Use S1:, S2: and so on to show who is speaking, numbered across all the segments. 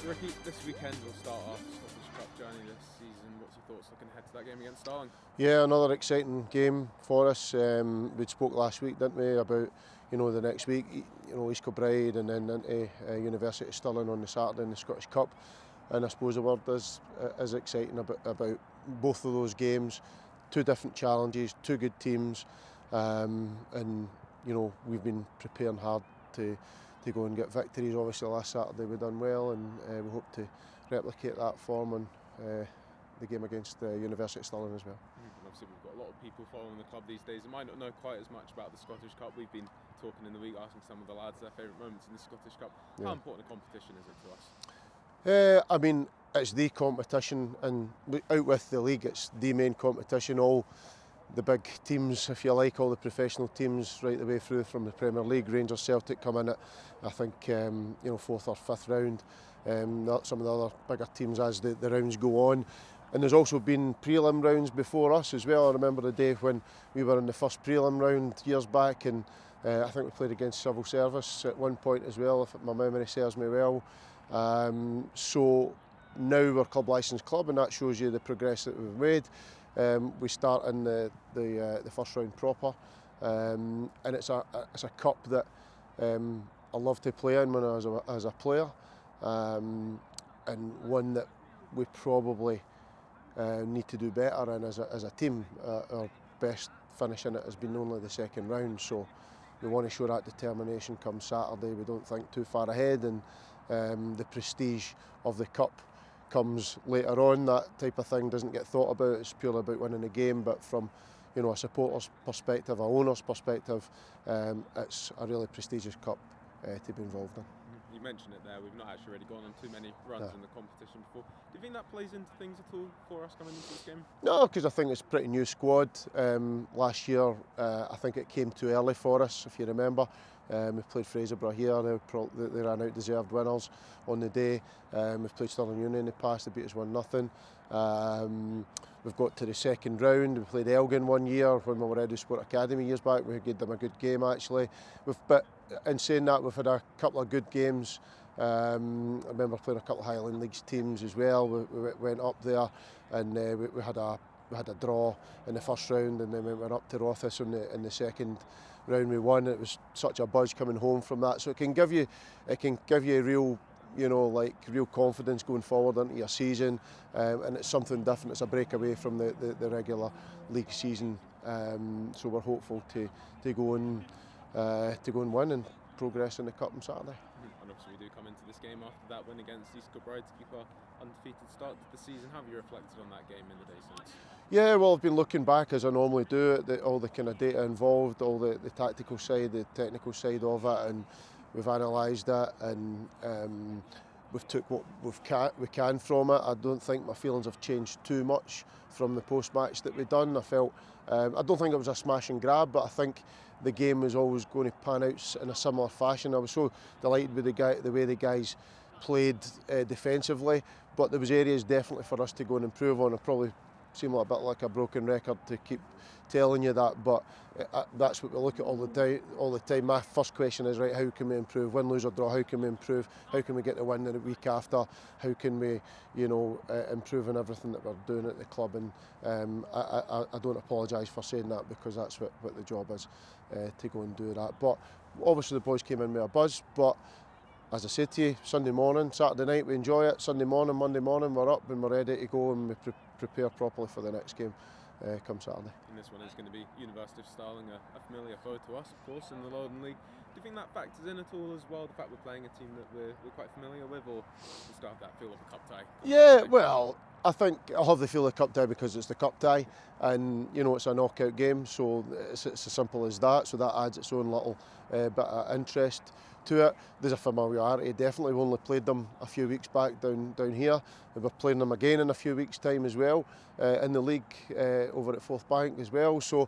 S1: Ricky, this weekend will start our Scottish Cup journey this season. What's your thoughts looking ahead to that game against Stirling?
S2: Yeah, another exciting game for us. We spoke last week, didn't we, about the next week, East Kilbride and then into University of Stirling on the Saturday in the Scottish Cup. And I suppose the word is exciting about both of those games. Two different challenges, two good teams, and we've been preparing hard to go and get victories. Obviously last Saturday we done well, and we hope to replicate that form on the game against the University of Stirling as well.
S1: Obviously we've got a lot of people following the club these days who might not know quite as much about the Scottish Cup. We've been talking in the week, asking some of the lads their favourite moments in the Scottish Cup. How important a competition is it to us?
S2: I mean, it's the competition, and out with the league, it's the main competition. All the big teams, if you like, all the professional teams right the way through from the Premier League, Rangers, Celtic come in at, I think, fourth or fifth round. Some of the other bigger teams as the rounds go on. And there's also been prelim rounds before us as well. I remember the day when we were in the first prelim round years back, and I think we played against Civil Service at one point as well, if my memory serves me well. So now we're a club licensed club, and that shows you the progress that we've made. We start in the first round proper, and it's a cup that I love to play in when I was as a player, and one that we probably need to do better in as a team. Our best finish in it has been only the second round, so we want to show that determination come Saturday. We don't think too far ahead, and the prestige of the cup comes later on. That type of thing doesn't get thought about. It's purely about winning the game, but from a supporter's perspective, a owner's perspective, it's a really prestigious cup to be involved in.
S1: You mentioned it there, we've not actually really gone on too many runs in the competition before. Do you think that plays into things at all for us coming into this game?
S2: No, because I think it's a pretty new squad. Last year, I think it came too early for us, if you remember. We played Fraserburgh here, they ran out deserved winners on the day. We've played Stirling Union in the past, they beat us 1-0. We've got to the second round. We played Elgin one year when we were Edu Sport Academy years back. We gave them a good game actually. But in saying that, we've had a couple of good games. I remember playing a couple of Highland Leagues teams as well. We went up there, and we had a draw in the first round, and then we went up to Rothes in the second round. We won. It was such a buzz coming home from that. So it can give you real, real confidence going forward into your season, and it's something different. It's a breakaway from the regular league season. So we're hopeful to go and win and progress in the cup on Saturday.
S1: And obviously we do come into this game after that win against East Kilbride to keep our undefeated start to the season. How have you reflected on that game in the day since?
S2: Yeah, well, I've been looking back as I normally do, all the kind of data involved, all the tactical side, the technical side of it, and we've analysed it, and we've took what we can from it. I don't think my feelings have changed too much from the post-match that we've done. I felt, I don't think it was a smash and grab, but I think the game was always going to pan out in a similar fashion. I was so delighted with the way the guys played defensively, but there was areas definitely for us to go and improve on. It probably seemed a bit like a broken record to keep telling you that, but that's what we look at all the time. My first question is, right, how can we improve? Win, lose or draw, how can we improve? How can we get the win the week after? How can we, improve on everything that we're doing at the club? And I don't apologise for saying that, because that's what the job is, to go and do that. But obviously the boys came in with a buzz, but as I said to you, Sunday morning, Saturday night we enjoy it, Sunday morning, Monday morning we're up and we're ready to go, and we prepare properly for the next game come Saturday.
S1: And this one is going to be University of Stirling, a familiar foe to us, of course, in the Lowland League. Do you think that factors in at all as well, the fact we're playing a team that we're quite familiar with, or just have that feel of a cup tie?
S2: Yeah, well, I think I'll have the feel of a cup tie because it's the cup tie, and it's a knockout game, so it's as simple as that. So that adds its own little bit of interest to it. There's a familiarity, definitely. We only played them a few weeks back down here. We're playing them again in a few weeks' time as well, in the league over at Forth Bank as well. So,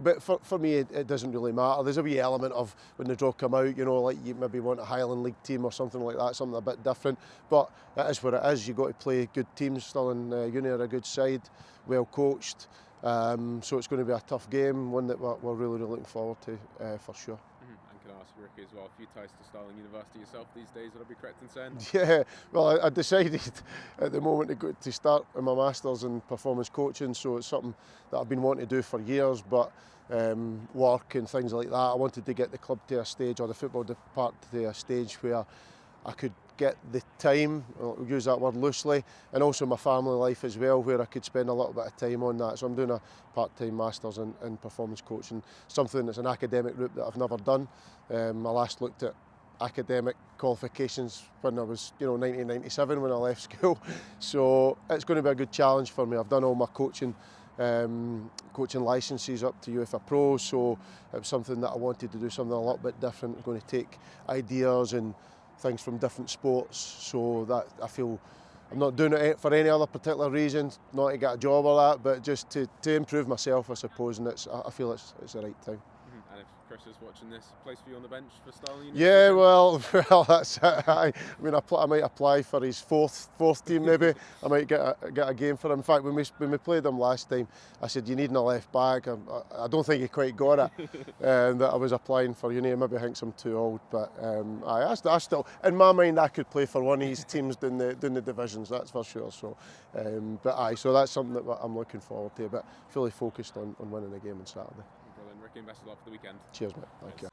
S2: but for me, it doesn't really matter. There's a wee element of when the draw come out, like you maybe want a Highland League team or something like that, something a bit different. But it is what it is. You've got to play good teams. Stirling Uni are a good side, well coached. So it's going to be a tough game, one that we're really looking forward to for sure.
S1: And can I ask ask you, Ricky, as well. A few ties to Stirling University yourself these days, would I be correct in saying?
S2: Yeah, well, I decided at the moment to start my Masters in Performance Coaching, so it's something that I've been wanting to do for years, but work and things like that, I wanted to get the club to a stage, or the football department to a stage where I could get the time, I'll use that word loosely, and also my family life as well, where I could spend a little bit of time on that. So I'm doing a part-time Masters in Performance Coaching, something that's an academic route that I've never done. I last looked at academic qualifications when I was, 1997 when I left school. So it's going to be a good challenge for me. I've done all my coaching licences up to UEFA Pro, so it was something that I wanted to do, something a little bit different. I'm going to take ideas and things from different sports, so that I feel I'm not doing it for any other particular reason, not to get a job or that, but just to improve myself, I suppose, and I feel it's the right time.
S1: And if Chris is watching this, place for you on the bench for Stirling?
S2: Yeah, well, that's it. I might apply for his fourth team maybe. I might get a game for him. In fact, when we played him last time, I said, you need a left back. I don't think he quite got it, that I was applying for uni. Maybe thinks I'm too old, but I still, in my mind, I could play for one of his teams doing the divisions, that's for sure. So, so that's something that I'm looking forward to, but fully focused on winning the game on Saturday.
S1: Brilliant, Ricky, and best of luck for the weekend.
S2: Cheers, mate. Thank you.